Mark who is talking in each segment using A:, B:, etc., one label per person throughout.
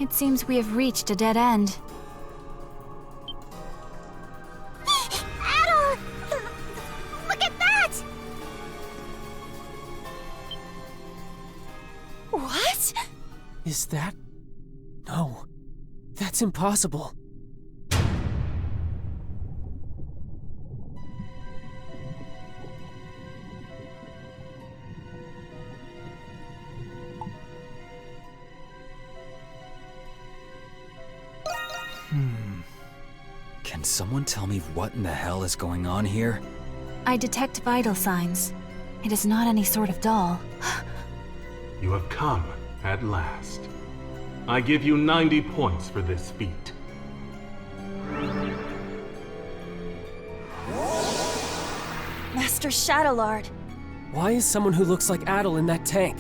A: It seems we have reached a dead end.
B: Adol! Look at that!
C: What?
D: Is that... No. That's impossible.
E: Can someone tell me what in the hell is going on here?
A: I detect vital signs. It is not any sort of doll.
F: You have come at last. I give you 90 points for this feat.
C: Master Shadowlord.
D: Why is someone who looks like Adol in that tank?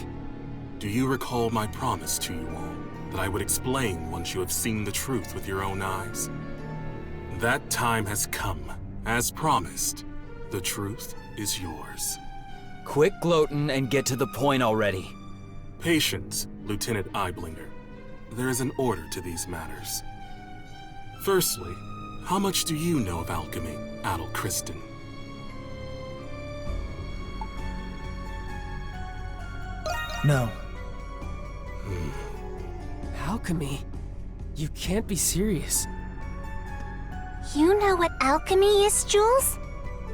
F: Do you recall my promise to you all, that I would explain once you have seen the truth with your own eyes? That time has come. As promised, the truth is yours.
E: Quit gloating and get to the point already.
F: Patience, Lieutenant Eyeblinger. There is an order to these matters. Firstly, how much do you know of alchemy, Adol Kristen?
G: No.
D: Alchemy? You can't be serious.
B: You know what alchemy is, Jules?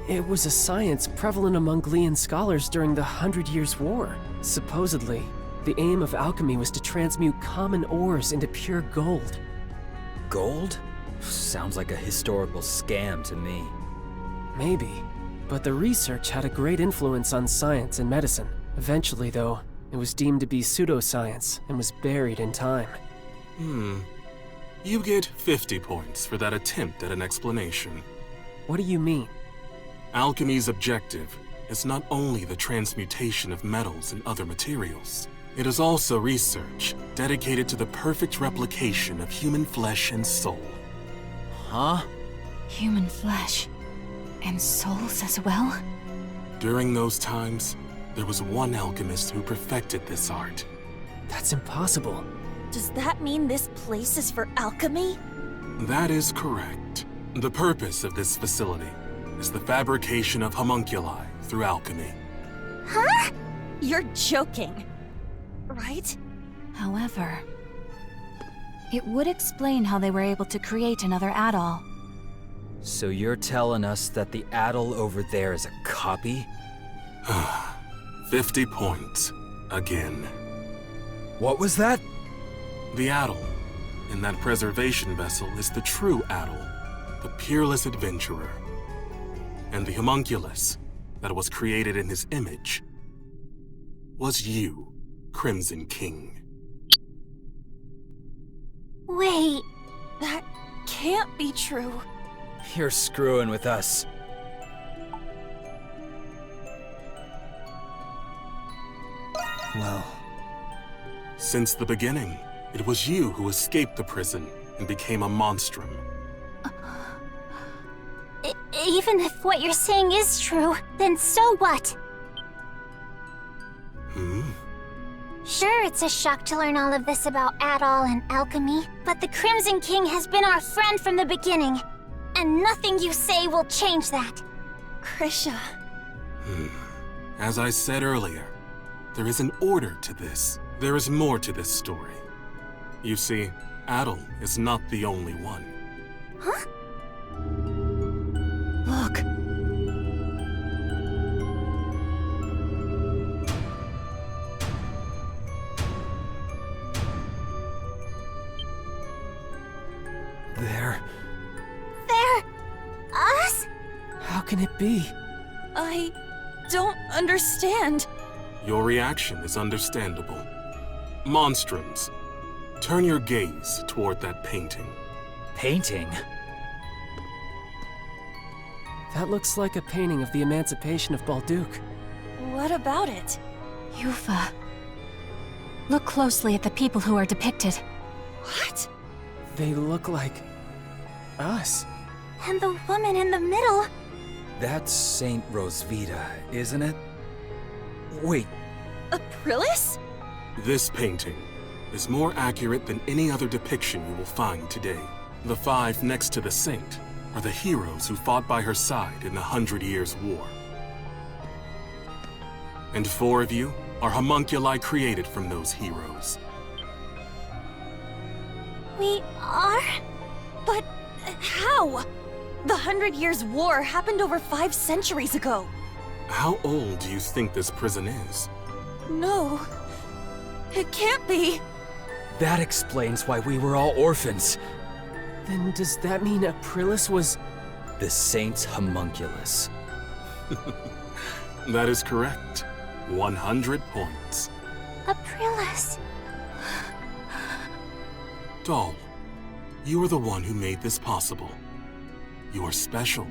D: It was a science prevalent among Glean scholars during the 100 Years' War. Supposedly, the aim of alchemy was to transmute common ores into pure gold.
E: Gold? Sounds like a historical scam to me.
D: Maybe, but the research had a great influence on science and medicine. Eventually, though, it was deemed to be pseudoscience and was buried in time.
F: You get 50 points for that attempt at an explanation.
D: What do you mean?
F: Alchemy's objective is not only the transmutation of metals and other materials. It is also research dedicated to the perfect replication of human flesh and soul.
E: Huh?
A: Human flesh. And souls as well?
F: During those times, there was one alchemist who perfected this art.
D: That's impossible.
C: Does that mean this place is for alchemy?
F: That is correct. The purpose of this facility is the fabrication of homunculi through alchemy.
C: Huh? You're joking, right?
A: However, it would explain how they were able to create another Adol.
E: So you're telling us that the Adol over there is a copy?
F: 50 points. Again.
E: What was that?
F: The Adol in that preservation vessel is the true Adol, the peerless adventurer. And the homunculus that was created in his image was you, Crimson King.
B: Wait.
C: That can't be true.
E: You're screwing with us.
G: Well,
F: Since the beginning, it was you who escaped the prison and became a monstrum.
B: Even if what you're saying is true, then so what? Sure, it's a shock to learn all of this about Adol and alchemy, but the Crimson King has been our friend from the beginning, and nothing you say will change that.
C: Krisha.
F: As I said earlier, there is an order to this. There is more to this story. You see, Adol is not the only one.
B: Huh?
A: Look.
E: There.
B: They're... us?
D: How can it be?
C: I don't understand.
F: Your reaction is understandable. Monstrums, turn your gaze toward that painting.
E: Painting?
D: That looks like a painting of the emancipation of Balduc.
C: What about it?
A: Yufa. Look closely at the people who are depicted.
C: What?
D: They look like... us.
B: And the woman in the middle...
E: That's Saint Rosvita, isn't it? Wait,
C: Aprilis?
F: This painting is more accurate than any other depiction you will find today. The 5 next to the saint are the heroes who fought by her side in the 100 Years' War. And 4 of you are homunculi created from those heroes.
C: We are? But how? The 100 Years' War happened over 5 centuries ago.
F: How old do you think this prison is?
C: No, it can't be.
E: That explains why we were all orphans.
D: Then does that mean Aprilis was...
E: The Saint's homunculus.
F: That is correct. 100 points.
B: Aprilis.
F: Doll, you are the one who made this possible. You are special,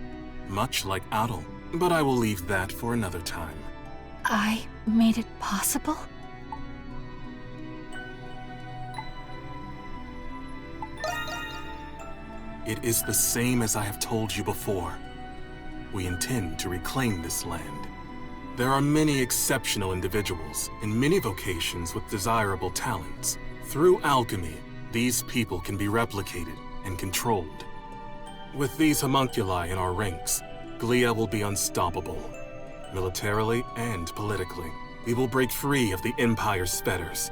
F: much like Adol, but I will leave that for another time.
A: I made it possible?
F: It is the same as I have told you before. We intend to reclaim this land. There are many exceptional individuals in many vocations with desirable talents. Through alchemy, these people can be replicated and controlled. With these homunculi in our ranks, Glia will be unstoppable. Militarily and politically, we will break free of the Empire's fetters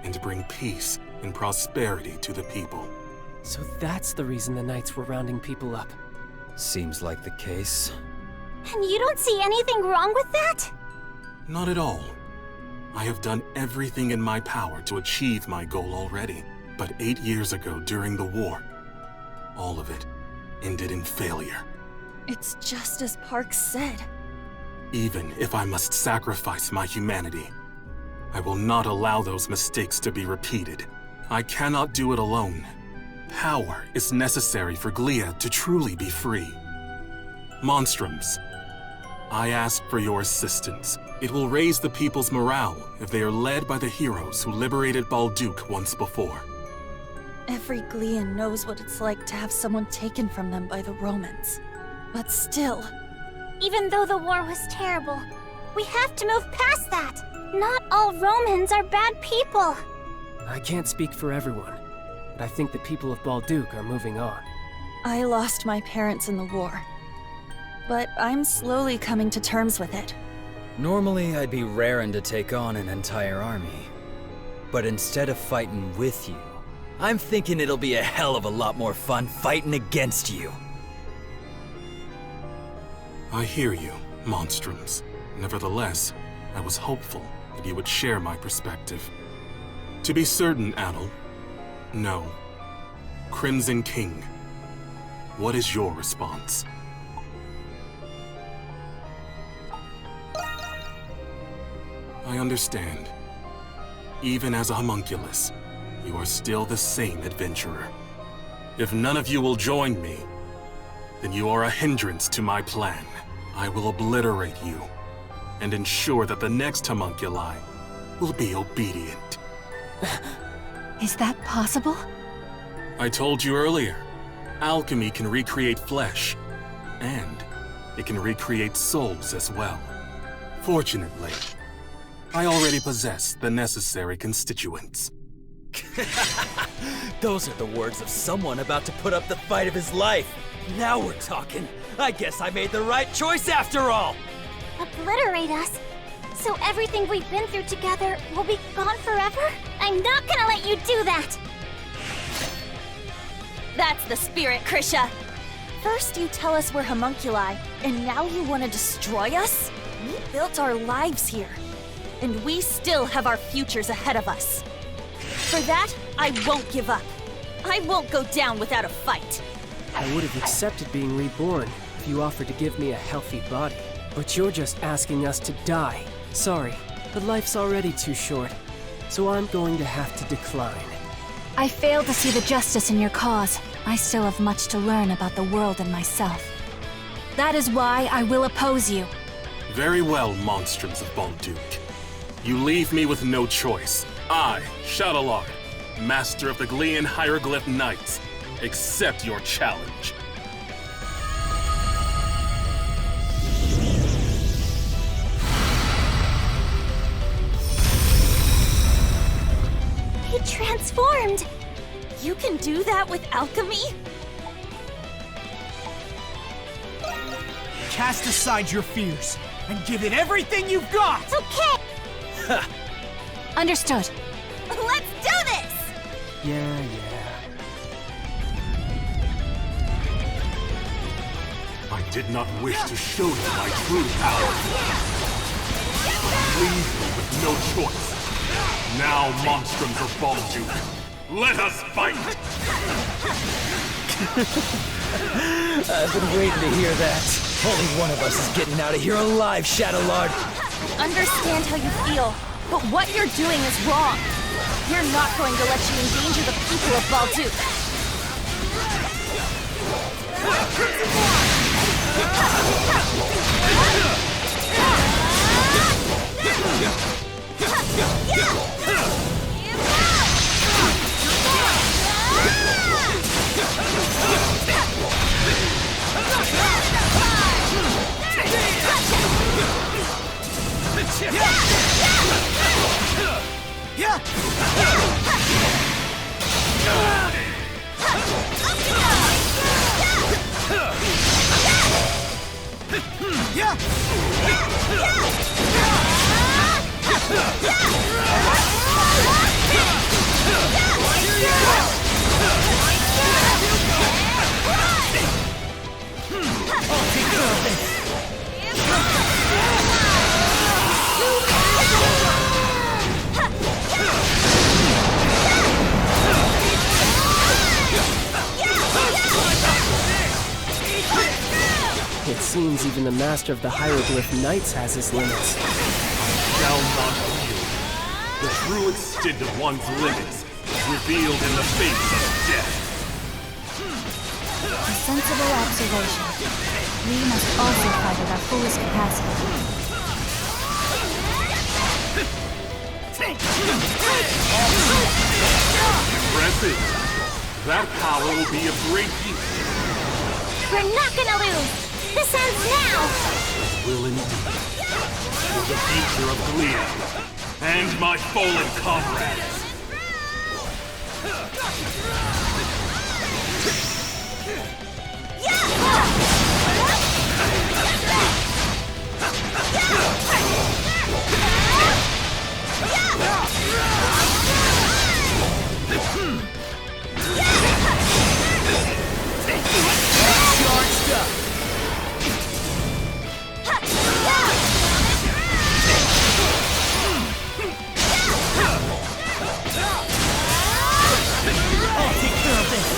F: and bring peace and prosperity to the people.
D: So that's the reason the Knights were rounding people up.
E: Seems like the case.
B: And you don't see anything wrong with that?
F: Not at all. I have done everything in my power to achieve my goal already. But 8 years ago during the war, all of it ended in failure.
C: It's just as Park said.
F: Even if I must sacrifice my humanity, I will not allow those mistakes to be repeated. I cannot do it alone. Power is necessary for Glia to truly be free. Monstrums, I ask for your assistance. It will raise the people's morale if they are led by the heroes who liberated Balduke once before.
C: Every Glean knows what it's like to have someone taken from them by the Romans. But still,
B: Even though the war was terrible, we have to move past that. Not all Romans are bad people.
D: I can't speak for everyone, but I think the people of Balduke are moving on.
C: I lost my parents in the war. But I'm slowly coming to terms with it.
E: Normally, I'd be raring to take on an entire army. But instead of fighting with you, I'm thinking it'll be a hell of a lot more fun fighting against you.
F: I hear you, Monstrums. Nevertheless, I was hopeful that you would share my perspective. To be certain, Adol, no. Crimson King, what is your response? I understand. Even as a homunculus, you are still the same adventurer. If none of you will join me, then you are a hindrance to my plan. I will obliterate you and ensure that the next homunculi will be obedient.
A: Is that possible?
F: I told you earlier, alchemy can recreate flesh, and it can recreate souls as well. Fortunately, I already possess the necessary constituents.
E: Those are the words of someone about to put up the fight of his life. Now we're talking. I guess I made the right choice after all.
B: Obliterate us? So everything we've been through together will be gone forever? I'm not gonna let you do that!
C: That's the spirit, Krisha! First you tell us we're homunculi, and now you want to destroy us? We built our lives here, and we still have our futures ahead of us. For that, I won't give up. I won't go down without a fight.
D: I would have accepted being reborn if you offered to give me a healthy body. But you're just asking us to die. Sorry, but life's already too short, so I'm going to have to decline.
A: I fail to see the justice in your cause. I still have much to learn about the world and myself. That is why I will oppose you.
F: Very well, Monstrums of Balduke. You leave me with no choice. I, Shadowlord, Master of the Glean Hieroglyph Knights, accept your challenge.
B: He transformed!
C: You can do that with alchemy?
H: Cast aside your fears and give it everything you've got!
B: Okay!
A: Understood.
C: Let's do this!
D: Yeah.
F: I did not wish to show you my true power. Leave me with no choice. Now, monstrums of Balduke, let us fight!
E: I've been waiting to hear that. Only one of us is getting out of here alive, Shadowlord.
C: Understand how you feel, but what you're doing is wrong. We're not going to let you endanger the people of Balduke.
D: It seems even the Master of the Hieroglyph Knights has his limits.
F: Shall not yield. The true extent of one's limits is revealed in the face of death.
A: A sensible observation. We must also fight at our fullest capacity.
F: Impressive. That power will be of great use.
B: We're not gonna lose! This ends now!
F: Will indeed. For the future of Glia and my fallen comrades.
H: Charged up! I'll take care of this!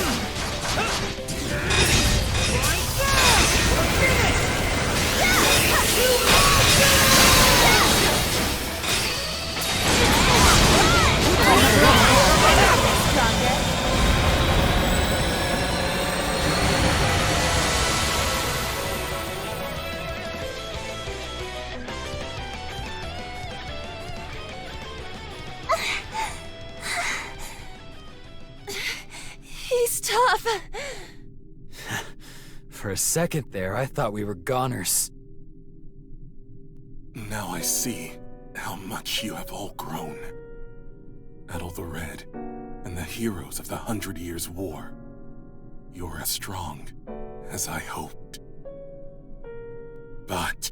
C: He's tough.
E: For a second there, I thought we were goners.
F: Now I see how much you have all grown. Adol the Red and the heroes of the 100 Years' War. You're as strong as I hoped. But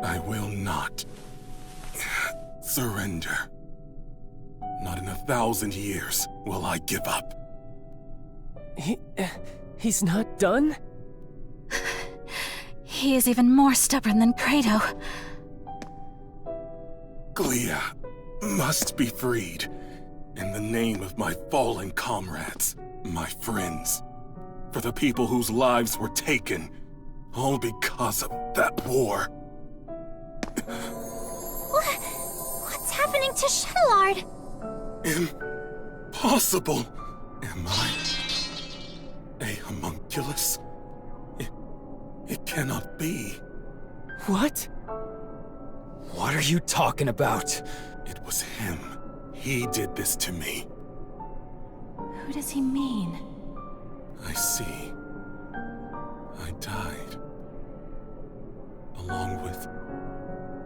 F: I will not surrender. Not in 1,000 years will I give up.
D: He's not done?
A: He is even more stubborn than Credo.
F: Glia must be freed in the name of my fallen comrades, my friends, for the people whose lives were taken, all because of that war.
B: What's happening to Shadowlord?
F: Impossible! Am I a homunculus? It cannot be.
D: What?
E: What are you talking about?
F: It was him. He did this to me.
A: Who does he mean?
F: I see. I died. Along with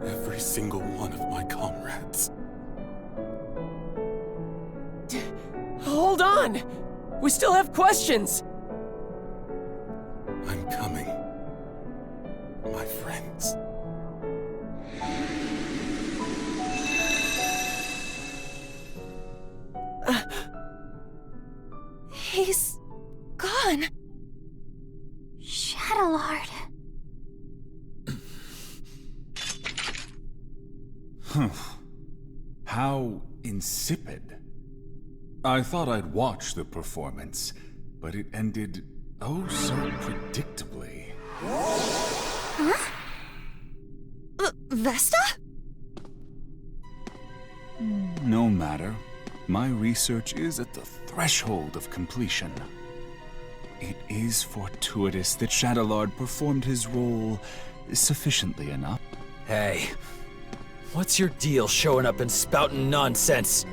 F: every single one of my comrades.
D: on! We still have questions!
F: I'm coming. My friends.
C: He's gone.
B: Shadowlord.
I: How insipid. I thought I'd watch the performance, but it ended oh so predictably.
C: Huh? Vesta?
I: No matter. My research is at the threshold of completion. It is fortuitous that Shadowlord performed his role sufficiently enough.
E: Hey, what's your deal showing up and spouting nonsense?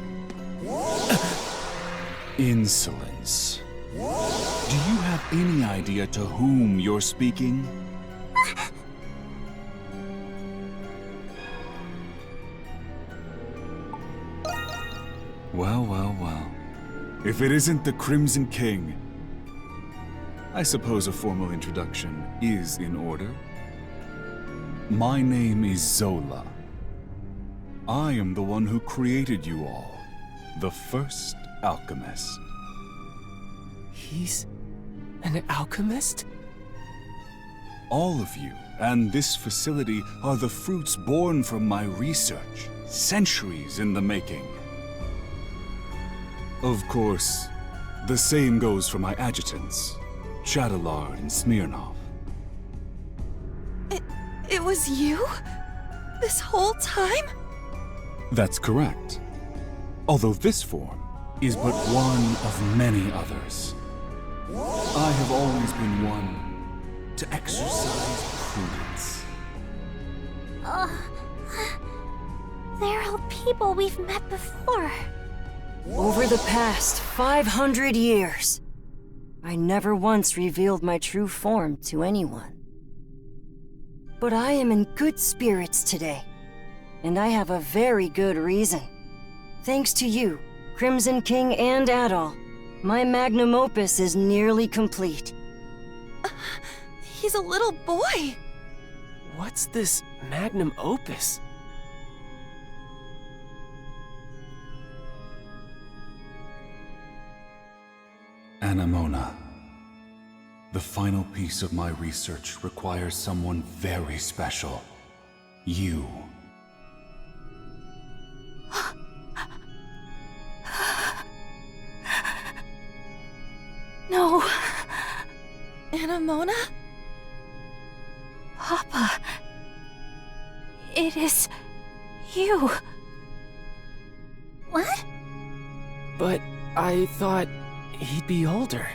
I: Insolence. Do you have any idea to whom you're speaking? Well, well, well. If it isn't the Crimson King, I suppose a formal introduction is in order. My name is Zola. I am the one who created you all, the first alchemist.
D: He's an alchemist?
I: All of you and this facility are the fruits born from my research, centuries in the making. Of course, the same goes for my adjutants, Shadowlord and Smirnov.
C: It was you? This whole time?
I: That's correct. Although this form is but one of many others. I have always been one to exercise prudence.
B: They're all people we've met before.
J: Over the past 500 years, I never once revealed my true form to anyone. But I am in good spirits today, and I have a very good reason. Thanks to you, Crimson King and Adol, my magnum opus is nearly complete.
C: He's a little boy.
D: What's this magnum opus?
I: Anemona. The final piece of my research requires someone very special. You.
A: No.
C: Anemona?
A: Papa. It is you.
B: What?
D: But I thought he'd be older.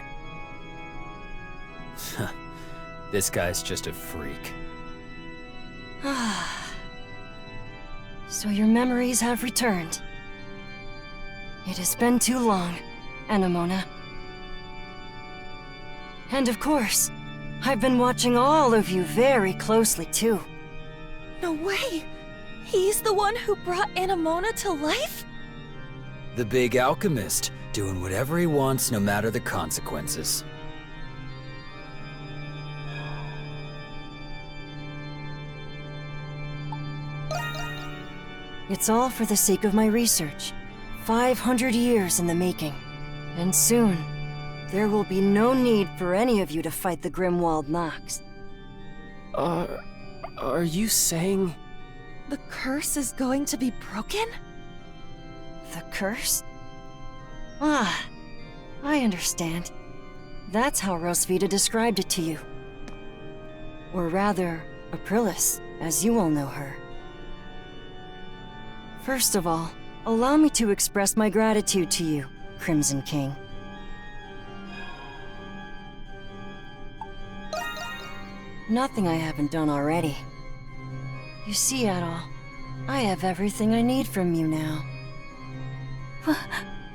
E: This guy's just a freak.
J: So your memories have returned. It has been too long, Anemona. And of course, I've been watching all of you very closely too.
C: No way! He's the one who brought Anemona to life?
E: The big alchemist, doing whatever he wants no matter the consequences.
J: It's all for the sake of my research. 500 years in the making. And soon, there will be no need for any of you to fight the Grimwald Nox.
D: Are you saying...
C: The curse is going to be broken?
J: The curse? Ah, I understand. That's how Rosvita described it to you. Or rather, Aprilis, as you all know her. First of all, allow me to express my gratitude to you, Crimson King. Nothing I haven't done already. You see, Adol, I have everything I need from you now.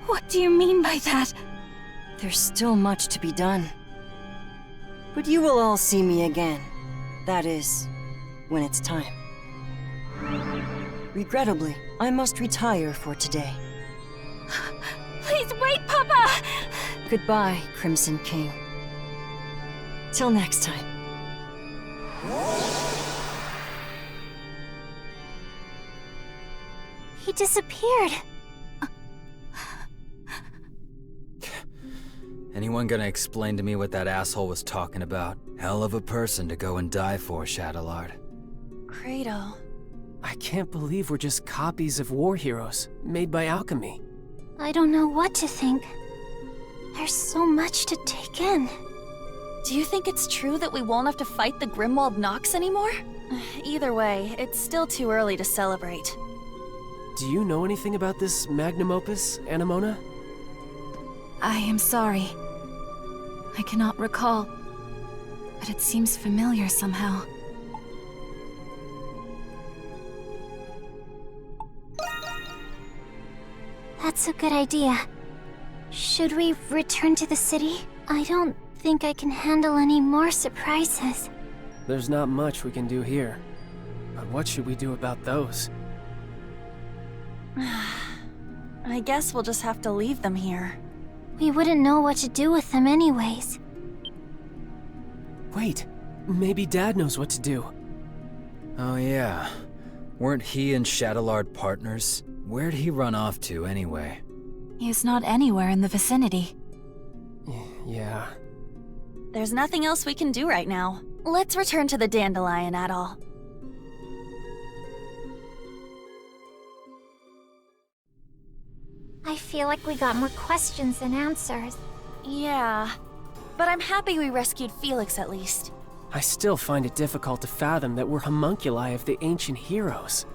A: What do you mean by that?
J: There's still much to be done. But you will all see me again. That is, when it's time. Regrettably, I must retire for today.
A: Please wait, Papa!
J: Goodbye, Crimson King. Till next time.
B: He disappeared.
E: Anyone gonna explain to me what that asshole was talking about? Hell of a person to go and die for, Shadowlord.
C: Kratos.
D: I can't believe we're just copies of war heroes, made by alchemy.
B: I don't know what to think. There's so much to take in.
C: Do you think it's true that we won't have to fight the Grimwald Nox anymore? Either way, it's still too early to celebrate.
D: Do you know anything about this magnum opus, Anemona?
A: I am sorry. I cannot recall, but it seems familiar somehow.
B: That's a good idea. Should we return to the city? I don't think I can handle any more surprises.
D: There's not much we can do here. But what should we do about those?
C: I guess we'll just have to leave them here.
B: We wouldn't know what to do with them anyways.
D: Wait, maybe Dad knows what to do.
E: Oh yeah. Weren't he and Shadowlord partners? Where'd he run off to, anyway?
A: He is not anywhere in the vicinity.
D: Yeah.
C: There's nothing else we can do right now. Let's return to the Dandelion, Adol.
B: I feel like we got more questions than answers.
C: Yeah, but I'm happy we rescued Felix at least.
D: I still find it difficult to fathom that we're homunculi of the ancient heroes.